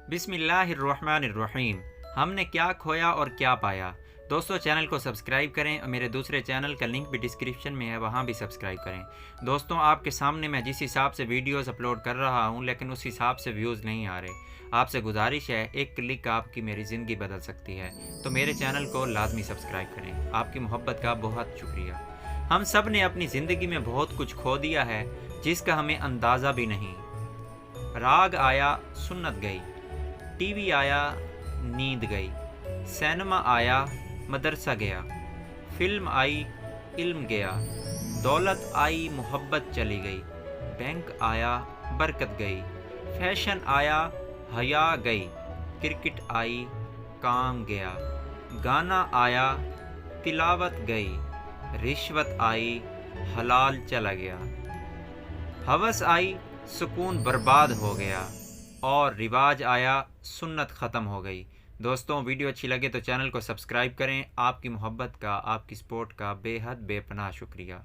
बिस्मिल्लाहिर्रहमानिर्रहीम। हमने क्या खोया और क्या पाया। दोस्तों, चैनल को सब्सक्राइब करें और मेरे दूसरे चैनल का लिंक भी डिस्क्रिप्शन में है, वहाँ भी सब्सक्राइब करें। दोस्तों, आपके सामने मैं जिस हिसाब से वीडियोस अपलोड कर रहा हूँ, लेकिन उस हिसाब से व्यूज़ नहीं आ रहे। आपसे गुजारिश है, एक क्लिक आपकी मेरी ज़िंदगी बदल सकती है, तो मेरे चैनल को लाजमी सब्सक्राइब करें। आपकी मोहब्बत का बहुत शुक्रिया। हम सब ने अपनी ज़िंदगी में बहुत कुछ खो दिया है जिसका हमें अंदाज़ा भी नहीं। राग आया, सुन्नत गई। टीवी आया, नींद गई। सिनेमा आया, मदरसा गया। फिल्म आई, इल्म गया। दौलत आई, मोहब्बत चली गई। बैंक आया, बरकत गई। फैशन आया, हया गई। क्रिकेट आई, काम गया। गाना आया, तिलावत गई। रिश्वत आई, हलाल चला गया। हवस आई, सुकून बर्बाद हो गया। और रिवाज आया, सुन्नत ख़त्म हो गई। दोस्तों, वीडियो अच्छी लगे तो चैनल को सब्सक्राइब करें। आपकी मोहब्बत का, आपकी सपोर्ट का बेहद बेपनाह शुक्रिया।